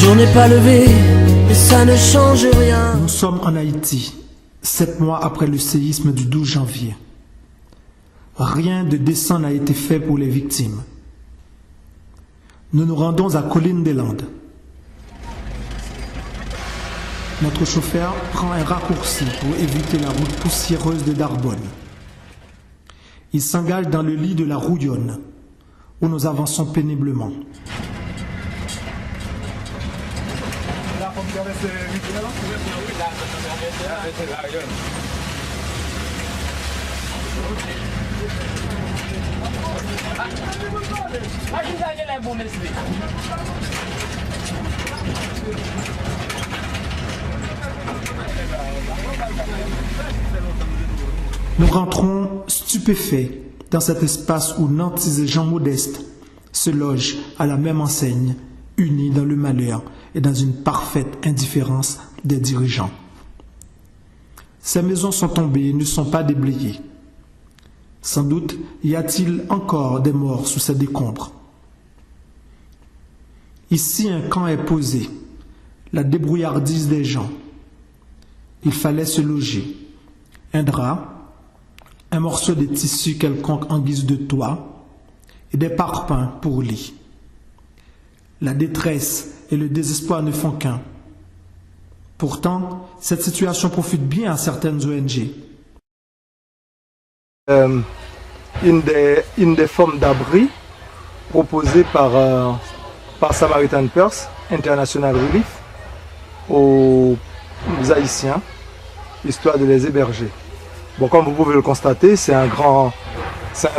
jour n'est pas levé, mais ça ne change rien. Nous sommes en Haïti, 7 mois après le séisme du 12 janvier. Rien de décent n'a été fait pour les victimes. Nous nous rendons à Colline des Landes. Notre chauffeur prend un raccourci pour éviter la route poussiéreuse de Narbonne. Il s'engage dans le lit de la Rouillonne, où nous avançons péniblement. Nous rentrons stupéfaits dans cet espace où nantis et gens modestes se logent à la même enseigne, unis dans le malheur et dans une parfaite indifférence des dirigeants. Ces maisons sont tombées et ne sont pas déblayées. Sans doute y a-t-il encore des morts sous ces décombres. Ici, un camp est posé, la débrouillardise des gens. Il fallait se loger. Un drap, un morceau de tissu quelconque en guise de toit et des parpaings pour lit. La détresse et le désespoir ne font qu'un. Pourtant, cette situation profite bien à certaines ONG. Une des formes d'abri proposées par Samaritan Purse, International Relief, aux Haïtiens, histoire de les héberger. Bon, comme vous pouvez le constater, c'est un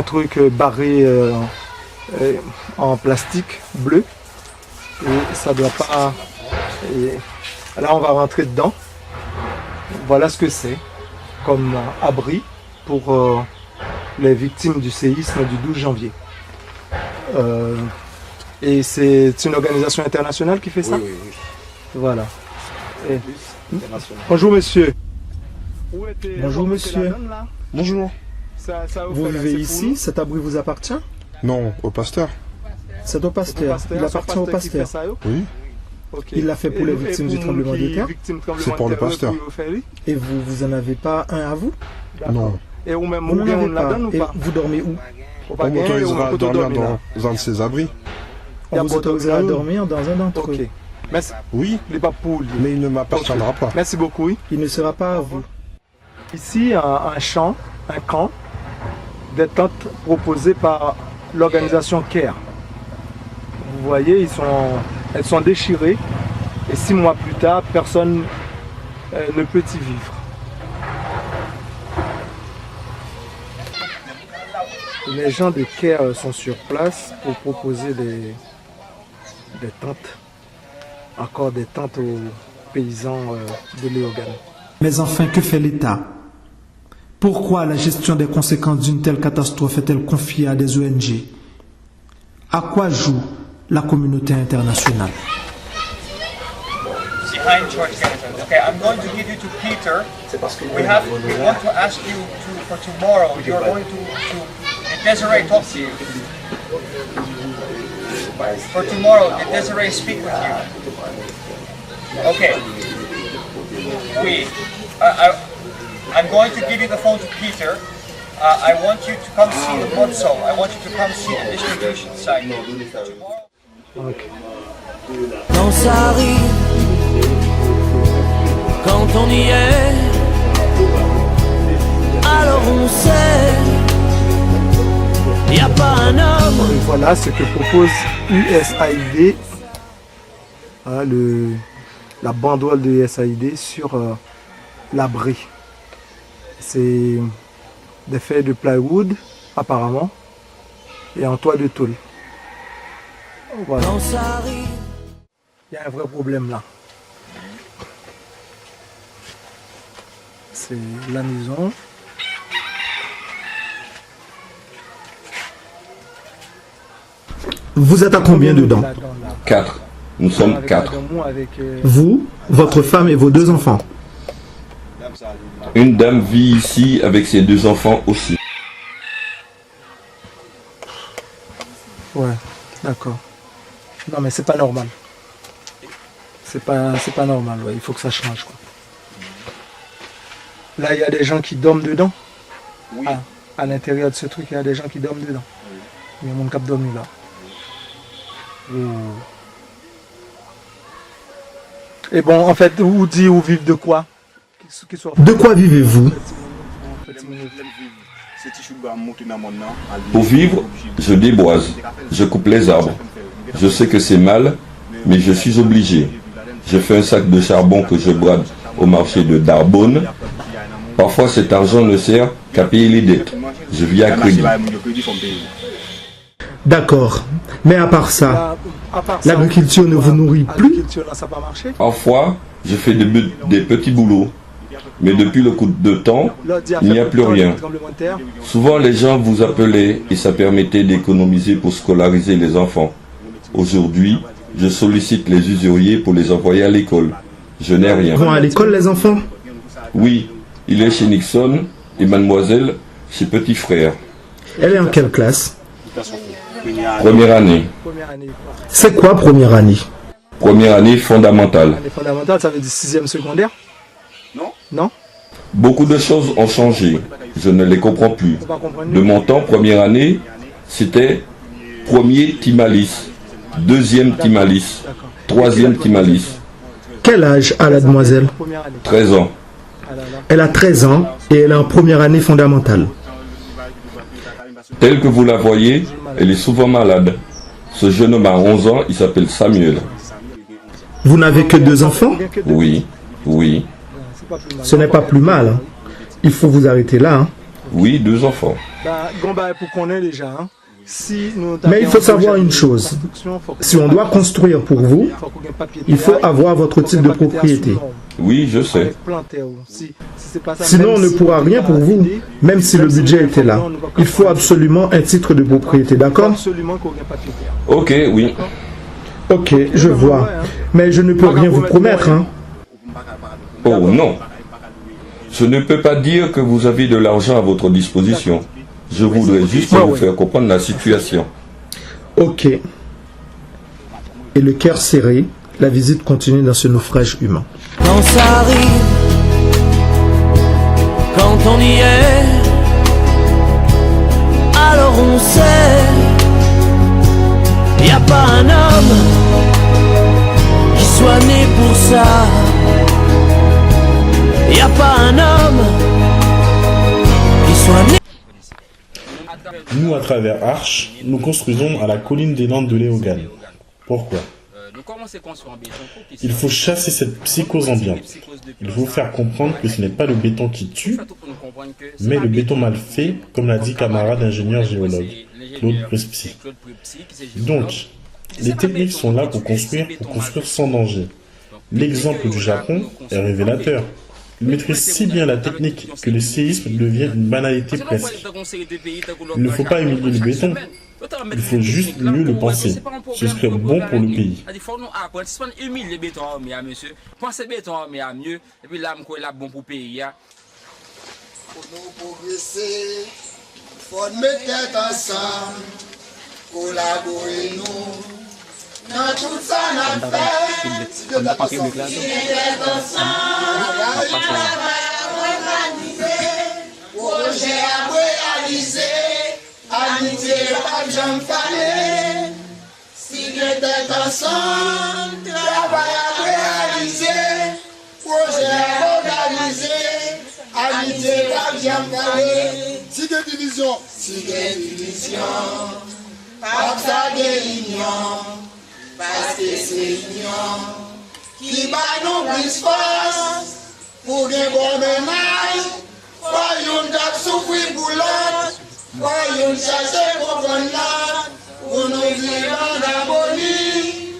truc barré en plastique bleu. Et ça doit pas... Et là, on va rentrer dedans. Voilà ce que c'est comme abri pour les victimes du séisme du 12 janvier. Et c'est une organisation internationale qui fait ça? Oui, oui, oui. Voilà. Et... Bonjour monsieur. Bonjour monsieur. Bonjour. Vous vivez ici? Cet abri vous appartient? Non, au pasteur. C'est au pasteur. Il appartient au pasteur. Oui. Il l'a fait pour les victimes du tremblement de terre? C'est pour le pasteur. Et vous en avez pas un à vous? Non. Et vous même Vous n'en avez pas. ou Et pas? vous dormez où? On m'autorisera à dormir dans un de ces abris. On vous autorisera à dormir dans un d'entre eux. Ok. Merci. Oui, Les papoules. mais il ne m'appartiendra pas. Merci beaucoup. Oui. Il ne sera pas à vous. Ici, un camp des tentes proposées par l'organisation CARE. Vous voyez, elles sont déchirées et 6 mois plus tard, personne ne peut y vivre. Les gens de CARE sont sur place pour proposer des tentes, encore des tentes aux paysans de Léogane. Mais enfin, que fait l'État? Pourquoi la gestion des conséquences d'une telle catastrophe est-elle confiée à des ONG? À quoi joue la communauté internationale? Behind George Hamilton. Okay, I'm going to give you to Peter. We want to ask you for tomorrow. You're going to Desiree talk to you. For tomorrow, did Desiree speak with you? Okay. I'm going to give you the phone to Peter. I want you to come see the Mozzo. I want you to come see the distribution site. Tomorrow. Okay. Quand ça arrive, quand on y est, alors on sait, y a pas un homme. Et voilà ce que propose USAID, la banderole de USAID sur l'abri. C'est des feuilles de plywood apparemment et en toit de tôle. Voilà. Quand ça arrive, Il y a un vrai problème là. C'est la maison. Vous êtes à combien dedans? 4. Nous sommes 4. Vous, votre femme et vos 2 enfants. Une dame vit ici avec ses 2 enfants aussi. Ouais, d'accord. Non mais c'est pas normal. C'est pas normal, ouais. Il faut que ça change, quoi. Là, il y a des gens qui dorment dedans. Oui. Ah, à l'intérieur de ce truc, il y a des gens qui dorment dedans. Il y a mon cap dormi là. Et bon, en fait, vous dites ou vivent de quoi? De quoi vivez-vous? Pour vivre, je déboise, je coupe les arbres. Je sais que c'est mal, mais je suis obligé. Je fais un sac de charbon que je brade au marché de Darbonne. Parfois, cet argent ne sert qu'à payer les dettes. Je vis à crédit. D'accord. Mais à part ça, l'agriculture ne vous nourrit plus? Parfois, je fais des petits boulots. Mais depuis le coup de temps, il n'y a plus rien. Souvent, les gens vous appelaient et ça permettait d'économiser pour scolariser les enfants. Aujourd'hui, je sollicite les usuriers pour les envoyer à l'école. Je n'ai rien. Ils vont à l'école, les enfants? Oui, il est chez Nixon et mademoiselle chez Petit Frère. Elle est en quelle classe? Première année. C'est quoi première année? Première année fondamentale. Année fondamentale, ça veut dire 6e secondaire? Non? Beaucoup de choses ont changé. Je ne les comprends plus. De mon temps, première année, c'était premier Timalis, deuxième Timalis, troisième Timalis. Quel âge a la demoiselle? 13 ans. Elle a 13 ans et elle est en première année fondamentale. Telle que vous la voyez, elle est souvent malade. Ce jeune homme a 11 ans, il s'appelle Samuel. Vous n'avez que 2 enfants? Oui, oui, Ce n'est pas plus mal, hein. Il faut vous arrêter là, hein. oui, 2 enfants. Mais il faut savoir une chose. Si on doit construire pour vous, il faut avoir votre titre de propriété. Oui, je sais. Sinon, on ne pourra rien pour vous, même si le budget était là. Il faut absolument un titre de propriété, d'accord? Ok, oui. Ok, je vois. Mais je ne peux rien vous promettre, hein. Oh non. Je ne peux pas dire que vous avez de l'argent à votre disposition. Je voudrais juste vous faire comprendre la situation. Ok. Et le cœur serré, la visite continue dans ce naufrage humain. Quand ça arrive, quand on y est, alors on sait, y a pas un homme qui soit né pour ça. Y a pas un homme qui soit né. Nous, à travers Arche, nous construisons à la colline des Landes de Léogane. Pourquoi? Il faut chasser cette psychose ambiante. Il faut faire comprendre que ce n'est pas le béton qui tue, mais le béton mal fait, comme l'a dit camarade ingénieur géologue, Claude Prespy. Donc, les techniques sont là pour construire sans danger. L'exemple du Japon est révélateur. Il maîtrise si bien la technique que le séisme devient une banalité presque. Il ne faut pas humilier le béton, il faut juste mieux le penser. Ce serait bon pour le pays. Dans tout ça, on a fait, on a pas fait le classe. Projet à réaliser, amitié pas de jambes fanées. Si on était ensemble, travail à réaliser, projet à organiser, amitié pas de jambes fanées. Si on division, pas ça de l'union. Parce que c'est l'union qui bat nous plus force pour des bons ménages. Voyons d'ab souffrir pour l'autre, voyons chercher pour prendre l'autre, pour nous vivre en harmonie.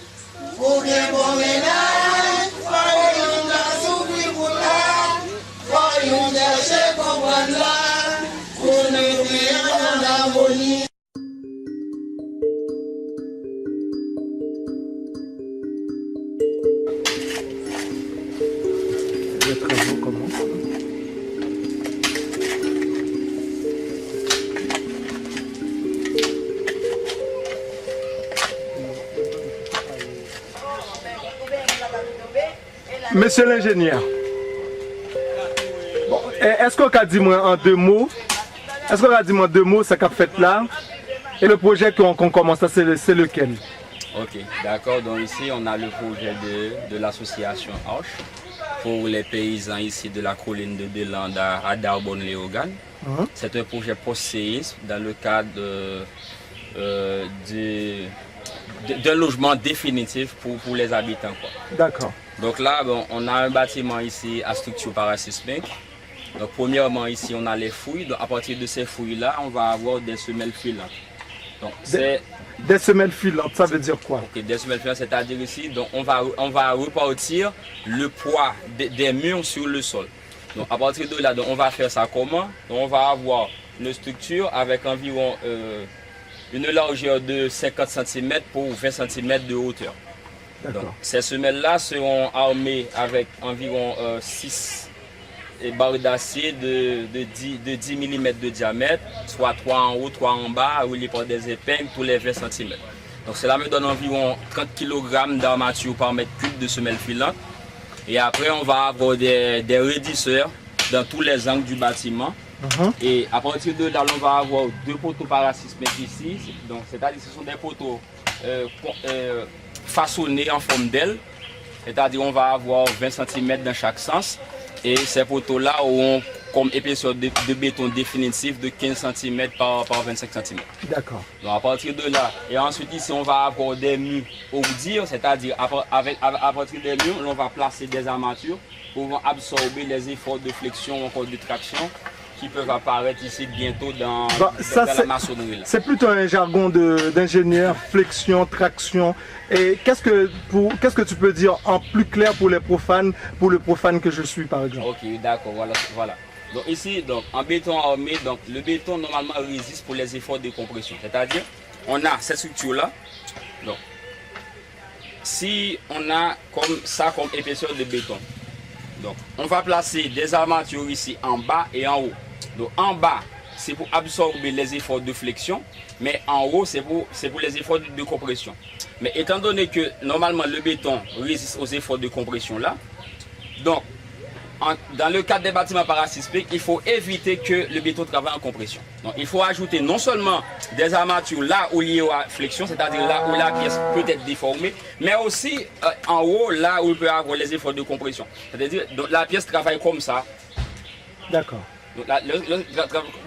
Pour des bons ménages, voyons d'ab souffrir pour l'autre, voyons chercher pour prendre l'autre, pour nous vivre en harmonie. Monsieur l'ingénieur, bon, est-ce qu'on a dit moi en deux mots, ce qu'a fait là, et le projet qu'on commence, c'est lequel? Ok, d'accord. Donc ici, on a le projet de l'association Arche pour les paysans ici de la colline de Delanda à Darbonne-Léogane. C'est un projet post-séisme dans le cadre d'un logement définitif pour les habitants. D'accord. Donc là, bon, on a un bâtiment ici à structure parasismique. Donc premièrement, ici, on a les fouilles. Donc à partir de ces fouilles-là, on va avoir des semelles filantes. Donc, des semelles filantes, ça veut dire quoi? Okay, des semelles filantes, c'est-à-dire ici, donc on va repartir le poids des murs sur le sol. Donc à partir de là, donc, on va faire ça comment? Donc, on va avoir une structure avec environ une largeur de 50 cm pour 20 cm de hauteur. Donc, ces semelles-là seront armées avec environ 6 barres d'acier de 10 mm de diamètre, soit 3 en haut, 3 en bas, reliées par des épingles tous les 20 cm. Donc cela me donne environ 30 kg d'armature par mètre cube de semelles filantes. Et après, on va avoir des raidisseurs dans tous les angles du bâtiment. Et à partir de là, on va avoir 2 poteaux parasismiques ici. Donc, c'est-à-dire que ce sont des poteaux façonnés en forme d'aile. C'est-à-dire qu'on va avoir 20 cm dans chaque sens. Et ces poteaux-là auront comme épaisseur de béton définitif de 15 cm par 25 cm. D'accord. Donc à partir de là, et ensuite ici on va avoir des murs ourdir, c'est-à-dire à partir des murs, on va placer des armatures pour absorber les efforts de flexion ou encore de traction qui peuvent apparaître ici bientôt dans la maçonnerie. C'est plutôt un jargon d'ingénieur, flexion, traction. Et qu'est-ce que tu peux dire en plus clair pour le profane que je suis par exemple? Ok, d'accord, voilà. Donc ici, donc, en béton armé, donc, le béton normalement résiste pour les efforts de compression. C'est-à-dire, on a cette structure-là. Donc, si on a comme épaisseur de béton, donc, on va placer des armatures ici en bas et en haut. Donc en bas, c'est pour absorber les efforts de flexion, mais en haut, c'est pour les efforts de compression. Mais étant donné que normalement le béton résiste aux efforts de compression là, donc dans le cadre des bâtiments parasismiques, il faut éviter que le béton travaille en compression. Donc il faut ajouter non seulement des armatures là où il y a flexion, c'est-à-dire là où la pièce peut être déformée, mais aussi en haut là où il peut y avoir les efforts de compression. C'est-à-dire que la pièce travaille comme ça. D'accord.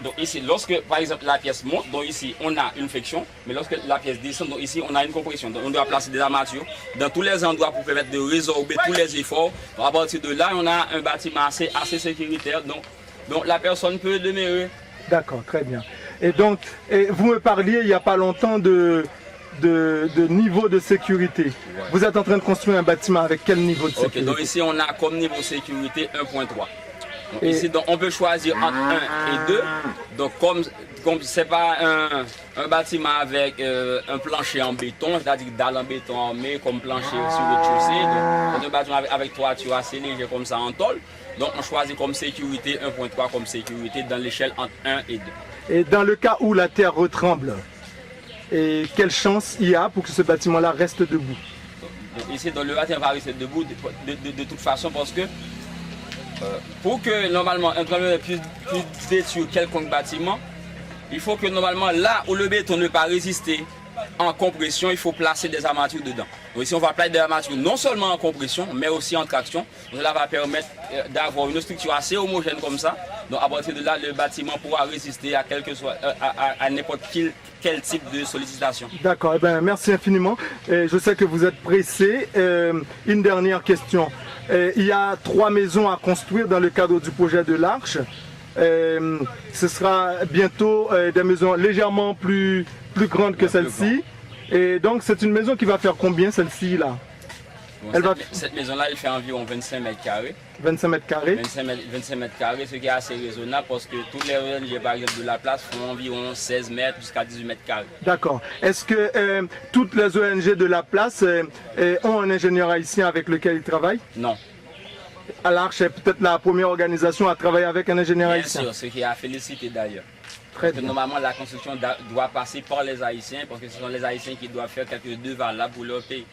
Donc ici, lorsque par exemple la pièce monte, donc ici on a une flexion, mais lorsque la pièce descend, donc ici on a une compression. Donc on doit placer des armatures dans tous les endroits pour permettre de résorber tous les efforts. Donc à partir de là, on a un bâtiment assez sécuritaire, donc la personne peut demeurer. D'accord, très bien. Et donc, vous me parliez il n'y a pas longtemps de niveau de sécurité. Ouais. Vous êtes en train de construire un bâtiment avec quel niveau de sécurité? Donc ici on a comme niveau de sécurité 1.3. Ici, donc, on peut choisir entre 1 et 2. Donc, comme ce n'est pas un bâtiment avec un plancher en béton, c'est-à-dire dalle en béton armé comme plancher sur le rez-de-chaussée, donc un bâtiment avec toiture assez léger comme ça en tôle. Donc, on choisit comme sécurité 1.3 comme sécurité dans l'échelle entre 1 et 2. Et dans le cas où la terre retremble, quelle chance il y a pour que ce bâtiment-là reste debout? Donc, ici, dans le bâtiment va rester debout de toute façon parce que pour que normalement un tremblement puisse détruire quelconque bâtiment, il faut que normalement là où le béton ne peut pas résister en compression, il faut placer des armatures dedans. Donc ici on va placer des armatures non seulement en compression mais aussi en traction. Donc cela va permettre d'avoir une structure assez homogène comme ça. Donc à partir de là, le bâtiment pourra résister à à n'importe quel type de sollicitation. D'accord, merci infiniment. Je sais que vous êtes pressé. Une dernière question. Il y a 3 maisons à construire dans le cadre du projet de l'Arche. Ce sera bientôt des maisons légèrement plus grandes que celle-ci. Et donc c'est une maison qui va faire combien celle-ci là? Cette maison-là, elle fait environ 25 mètres carrés. 25 mètres carrés 25 mètres carrés, ce qui est assez raisonnable parce que toutes les ONG par exemple de la place font environ 16 mètres jusqu'à 18 mètres carrés. D'accord. Est-ce que toutes les ONG de la place ont un ingénieur haïtien avec lequel ils travaillent? Non. À l'Arche est peut-être la première organisation à travailler avec un ingénieur haïtien. Bien sûr, ce qui est à féliciter d'ailleurs. Parce que normalement la construction doit passer par les Haïtiens parce que ce sont les Haïtiens qui doivent faire quelques devoirs là pour leur pays.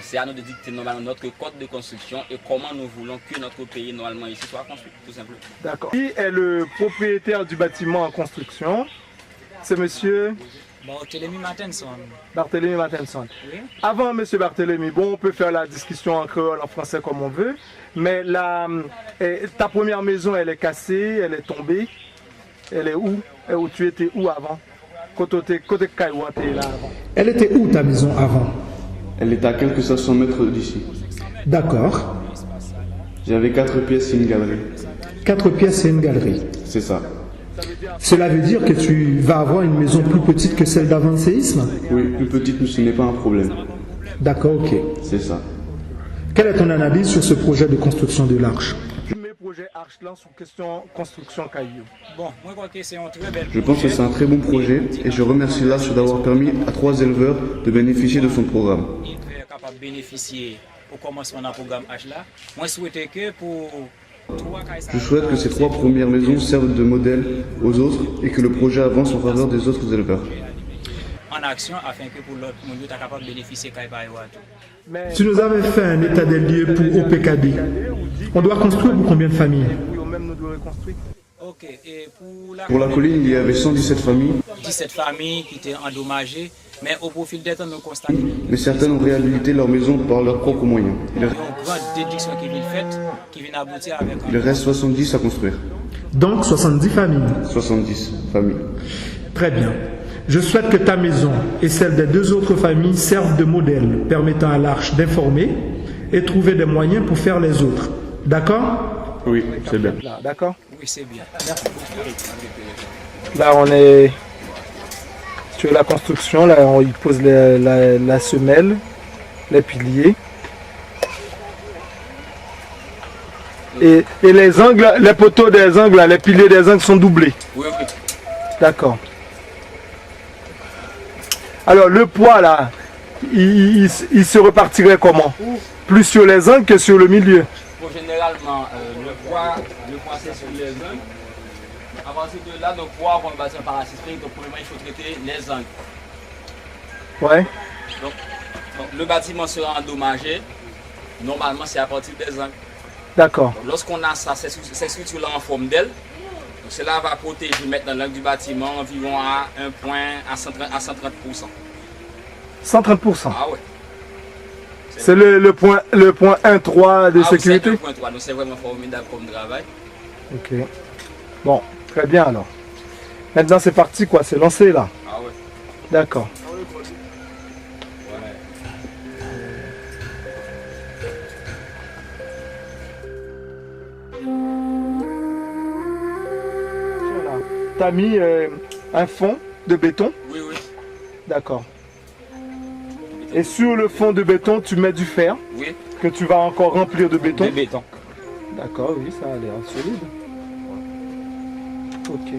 C'est à nous de dicter normalement notre code de construction et comment nous voulons que notre pays normalement ici soit construit, tout simplement. D'accord. Qui est le propriétaire du bâtiment en construction? C'est monsieur Barthélemy Martenson. Barthélemy Martenson. Oui. Avant monsieur Barthélemy, bon, on peut faire la discussion en créole, en français comme on veut, mais ta première maison, elle est cassée, elle est tombée. Elle est où? Et où tu étais où avant? Côté Kaiwa, tu es là avant. Elle était où ta maison avant? Elle était à quelques 500 mètres d'ici. D'accord. J'avais 4 pièces et une galerie. 4 pièces et une galerie. C'est ça. Cela veut dire que tu vas avoir une maison plus petite que celle d'avant le séisme? Oui, plus petite, mais ce n'est pas un problème. D'accord, ok. C'est ça. Quelle est ton analyse sur ce projet de construction de l'arche? Je pense que c'est un très bon projet et je remercie l'ASSO d'avoir permis à 3 éleveurs de bénéficier de son programme. Je souhaite que ces 3 premières maisons servent de modèle aux autres et que le projet avance en faveur des autres éleveurs. En action afin que pour l'autre monde soit capable de bénéficier de Tu nous avais fait un état des lieux pour OPKD. On doit construire pour combien de familles? Pour la colline, il y avait 117 familles. 17 familles qui étaient endommagées, mais au profil des temps, nous constatons. Mais certaines ont réhabilité leur maison par leurs propres moyens. Il y a une grande déduction qui vient faite, qui vient aboutir avec. Il reste 70 à construire. Donc 70 familles. 70 familles. Très bien. Je souhaite que ta maison et celle des 2 autres familles servent de modèle permettant à l'Arche d'informer et trouver des moyens pour faire les autres. D'accord? Oui, c'est bien. D'accord? Oui, c'est bien. Merci beaucoup. Là, on est sur la construction. Là, on y pose la semelle, les piliers. Et les angles, les poteaux des angles, les piliers des angles sont doublés. Oui, oui. D'accord. Alors le poids là, il se repartirait comment? Plus sur les angles que sur le milieu? Bon, généralement, le poids c'est sur les angles. À partir de là, nos poids vont bâtir par assisté. Donc, premièrement, il faut traiter les angles. Ouais. Donc, le bâtiment sera endommagé. Normalement, c'est à partir des angles. D'accord. Lorsqu'on a ça, cette structure-là en forme d'aile, cela va protéger maintenant l'angle du bâtiment environ à 130%. 130%? Ah ouais. C'est le point 1.3 de sécurité? C'est le point 3, donc c'est vraiment formidable comme travail. Ok. Bon, très bien alors. Maintenant c'est parti quoi, c'est lancé là? Ah ouais. D'accord. Tu as mis un fond de béton? Oui, oui. D'accord. Et sur le fond de béton, tu mets du fer? Oui. Que tu vas encore remplir de béton? De béton. D'accord, oui, ça a l'air solide. Ok.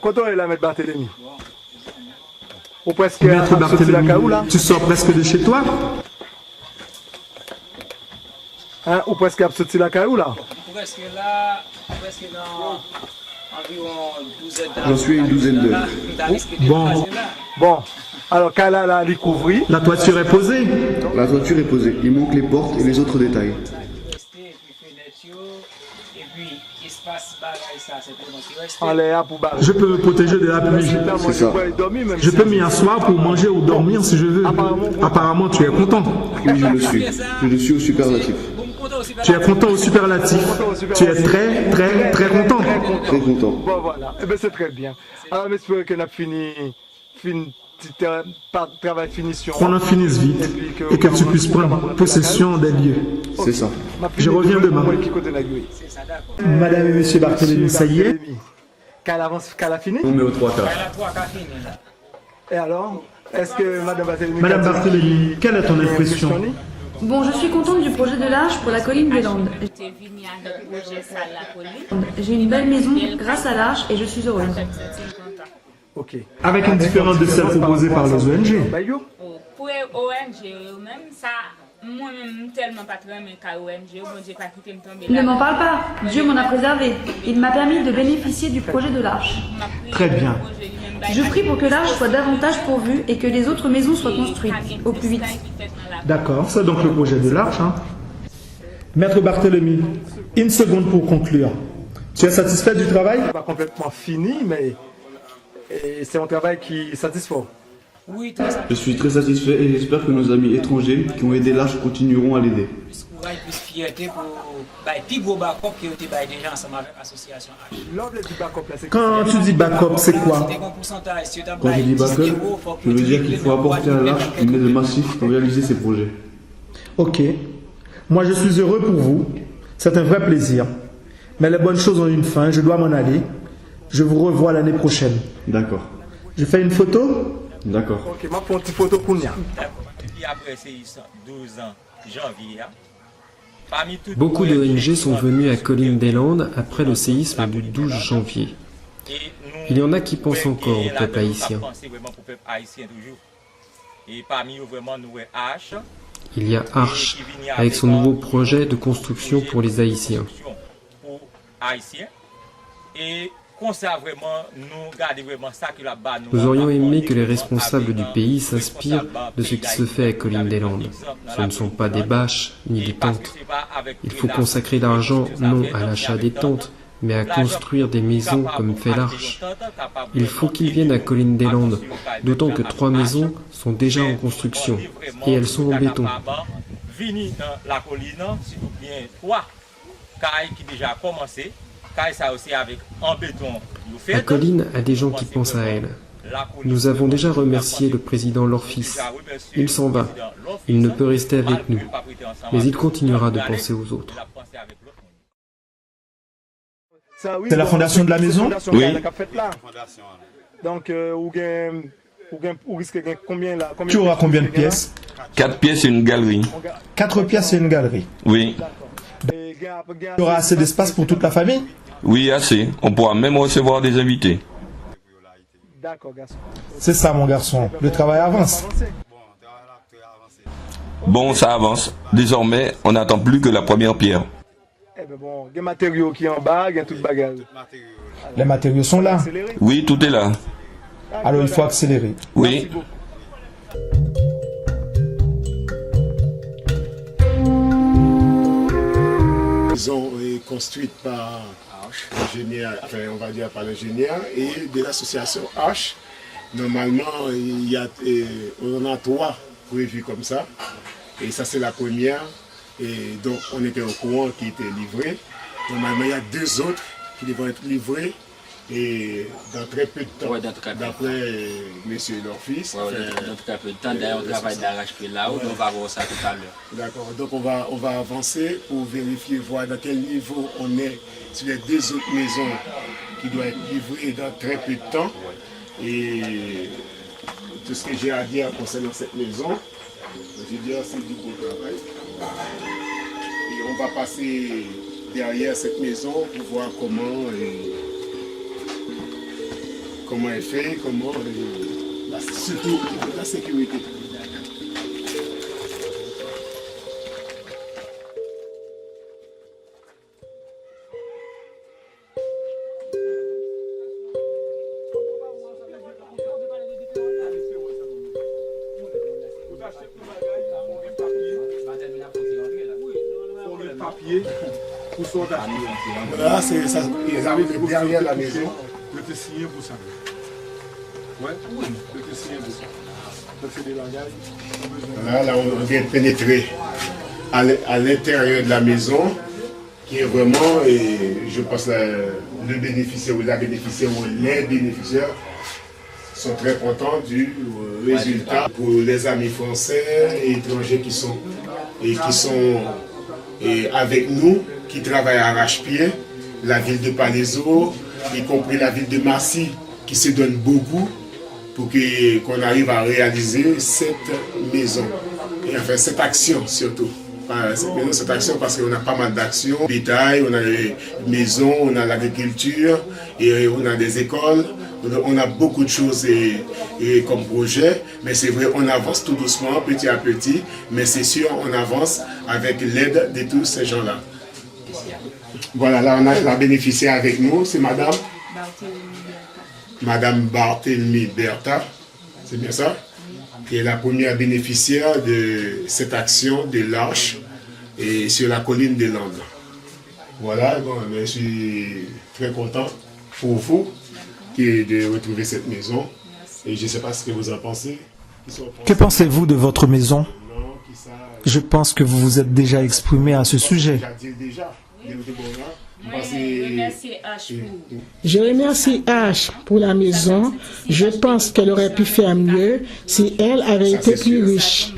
Quand on est là, Maître Barthélemy? Ou presque Maître Barthélemy, là? tu sors presque de chez toi? Hein? Ou presque sorti la caillou là? Presque là, presque dans environ 12 heures. J'en suis une douzaine d'heures. Bon. Alors, quand là, il couvrit. La toiture est posée? La toiture est posée. Il manque les portes et les autres détails. Je peux me protéger de la pluie. C'est ça. Je peux m'y asseoir pour manger ou dormir si je veux. Apparemment, tu es content. Oui, je le suis. Je le suis au superlatif. Tu es content au superlatif. Tu es très, très, très content. Très content. Bon, voilà. Eh bien, c'est très bien. Alors, j'espère qu'on a fini travail finition. Qu'on en finisse vite et que tu puisses prendre possession des lieux. C'est ça. Je reviens demain. Madame et Monsieur Barthélemy, ça y est? Qu'elle a fini? On met aux 3 quarts. Et alors, est-ce que Madame Barthélemy... Madame Barthélemy, quelle est ton impression? Bon, je suis contente du projet de l'Arche pour la colline des Landes. J'ai une belle maison grâce à l'Arche et je suis heureuse. Ok. Avec une différence de celle proposée par les ONG. Pour les ONG, même ça, moi-même, tellement pas très mais qu'à ONG, bon Dieu, pas quitter me tomber. Ne m'en parle pas. Dieu m'en a préservé. Il m'a permis de bénéficier du projet de l'arche. Très bien. Je prie pour que l'arche soit davantage pourvue et que les autres maisons soient construites au plus vite. D'accord, c'est donc le projet de l'arche. Hein. Maître Barthélemy, une seconde pour conclure. Tu es satisfait du travail? Pas complètement fini, mais c'est un travail qui satisfait. Oui, très satisfait. Je suis très satisfait et j'espère que nos amis étrangers qui ont aidé l'arche continueront à l'aider. Plus fierté pour plus gros backup qui ont été déjà ensemble avec l'association H. Quand tu dis backup, c'est quoi? Quand je dis backup, je veux dire qu'il faut apporter à l'arche une aide massive pour réaliser ces projets. Ok. Moi, je suis heureux pour vous. C'est un vrai plaisir. Mais les bonnes choses ont une fin. Je dois m'en aller. Je vous revois l'année prochaine. D'accord. Je fais une photo? D'accord. Ok, moi pour une petite photo pour nous. Et après ces 12 ans, janvier, beaucoup d'ONG sont venues à Colline des Landes après le séisme du 12 janvier. Il y en a qui pensent encore au peuple haïtien. Il y a Arche, avec son nouveau projet de construction pour les Haïtiens. Nous aurions aimé que les responsables du pays s'inspirent de ce qui se fait à Colline des Landes. Ce ne sont pas des bâches ni des tentes. Il faut consacrer l'argent non à l'achat des tentes, mais à construire des maisons comme fait l'Arche. Il faut qu'ils viennent à Colline des Landes, d'autant que 3 maisons sont déjà en construction et elles sont en béton. La colline a des gens qui pensent à elle. Nous avons déjà remercié le président Lorfis. Il s'en va. Il ne peut rester avec nous. Mais il continuera de penser aux autres. C'est la fondation de la maison? Oui. Donc, vous risquez combien là? Tu auras combien de pièces? 4 pièces et une galerie. 4 pièces et une galerie. Oui. Tu auras assez d'espace pour toute la famille? Oui, assez. On pourra même recevoir des invités. C'est ça, mon garçon. Le travail avance. Bon, ça avance. Désormais, on n'attend plus que la première pierre. Eh ben bon, il y a des matériaux qui sont en bas, il y a tout le bagage. Les matériaux sont là. Oui, tout est là. Alors il faut accélérer. Oui. Maison est construite par l'ingénieur, enfin on va dire par l'ingénieur et de l'association H. Normalement, on en a 3 prévus comme ça. Et ça c'est la première. Et donc on était au courant qui était livré. Normalement il y a 2 autres qui devront être livrés. Et dans très peu de temps, d'après M. Lorfis. Dans très peu de temps, d'ailleurs on travaille d'arrache-pied là-haut, on va voir ça tout à l'heure. D'accord, donc on va avancer pour vérifier, voir dans quel niveau on est sur les 2 autres maisons qui doivent être livrées dans très peu de temps. Et tout ce que j'ai à dire concernant cette maison, je veux dire c'est du beau travail. Et on va passer derrière cette maison pour voir comment elle fait, surtout la sécurité. Là, c'est ça. Ils arrivent derrière la maison. Je te signe pour ça. Ouais, je te signe pour ça. C'est des bagages. Là, on vient de pénétrer à l'intérieur de la maison, qui est vraiment, et je pense, le bénéficiaire ou la bénéficiaire ou les bénéficiaires sont très contents du résultat. Pour les amis français et étrangers qui sont avec nous, qui travaillent à arrache-pied, la ville de Palaiseau, y compris la ville de Massy, qui se donne beaucoup pour qu'on arrive à réaliser cette maison. Et enfin, cette action surtout. Cette action parce qu'on a pas mal d'actions. Bétail, on a les maisons, on a l'agriculture, et on a des écoles, On a beaucoup de choses et comme projet, mais c'est vrai, on avance tout doucement, petit à petit, mais c'est sûr, on avance avec l'aide de tous ces gens-là. Voilà, là, on a la bénéficiaire avec nous, c'est Madame Barthélemy Bertha, c'est bien ça? Qui est la première bénéficiaire de cette action de l'Arche et sur la colline des Landes. Voilà, bon, je suis très content pour vous de retrouver cette maison. Et je ne sais pas ce que vous en pensez. Que pensez-vous de votre maison? Je pense que vous vous êtes déjà exprimé à ce sujet. Je remercie H pour la maison. Je pense qu'elle aurait pu faire mieux si elle avait été plus riche.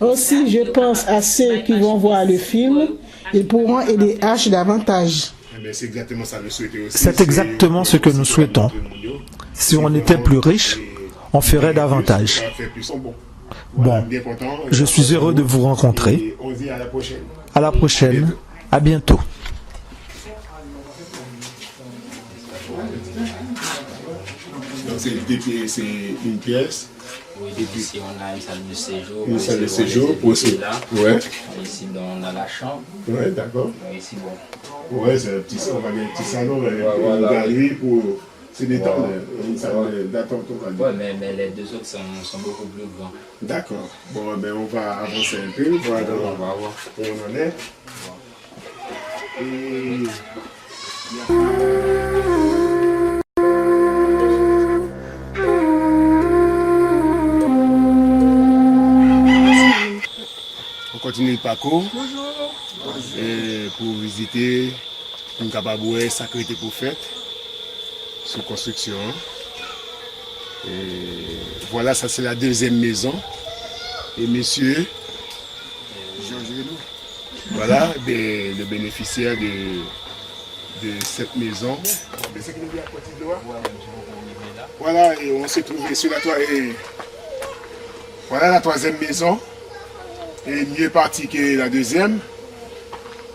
Aussi, je pense à ceux qui vont voir le film. Ils pourront aider H davantage. C'est exactement ce que nous souhaitons. Si on était plus riche, on ferait davantage. Bon, je suis heureux de vous rencontrer. À la prochaine. À bientôt. Donc c'est une pièce. Oui, ici on a une salle de séjour. Une salle de séjour pour aussi. Ouais. Ici on a la chambre. Ouais, d'accord. Ici bon. Ouais, c'est un petit salon, une galerie pour se détendre. Une salle d'attente. Ouais, mais les deux autres sont beaucoup plus grands. D'accord. Bon, ben on va avancer un peu, voir où on en est. Et... On continue le parcours. Et pour visiter une cababouée Sacré-Té Prophète sous construction. Et voilà, ça c'est la deuxième maison. Et monsieur voilà le bénéficiaire de cette maison. Voilà, et on s'est trouvé sur la toile. Voilà la troisième maison. Et mieux partie que la deuxième.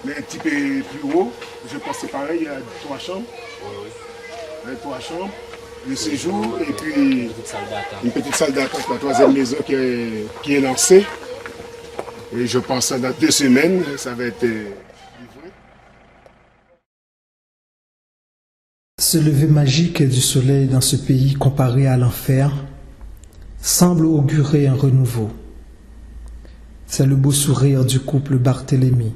Mais un petit peu plus haut. Je pense que c'est pareil, il y a 3 chambres. Il y a 3 chambres. Le séjour et puis une petite salle d'attente, la troisième maison qui est lancée. Et je pense que dans 2 semaines, ça va être livré. Ce lever magique du soleil dans ce pays comparé à l'enfer semble augurer un renouveau. C'est le beau sourire du couple Barthélemy.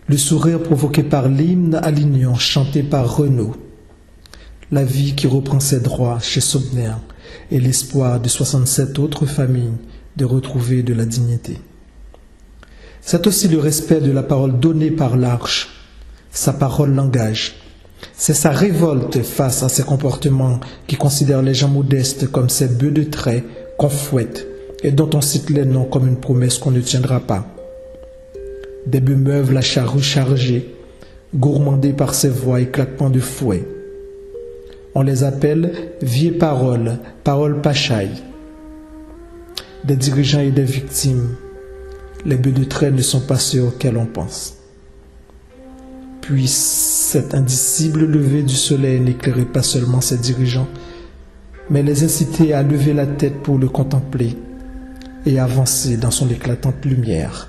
Le sourire provoqué par l'hymne à l'union chanté par Renaud. La vie qui reprend ses droits chez Sobner et l'espoir de 67 autres familles de retrouver de la dignité. C'est aussi le respect de la parole donnée par l'Arche. Sa parole l'engage. C'est sa révolte face à ces comportements qui considèrent les gens modestes comme ces bœufs de trait qu'on fouette et dont on cite les noms comme une promesse qu'on ne tiendra pas. Des bœufs meuvent la charrue chargée, gourmandés par ses voix et claquements de fouet. On les appelle vieilles paroles, paroles pachailles. Des dirigeants et des victimes, les bœufs de trait ne sont pas ceux auxquels on pense. Puis cet indicible lever du soleil n'éclairait pas seulement ces dirigeants, mais les incitait à lever la tête pour le contempler et avancer dans son éclatante lumière.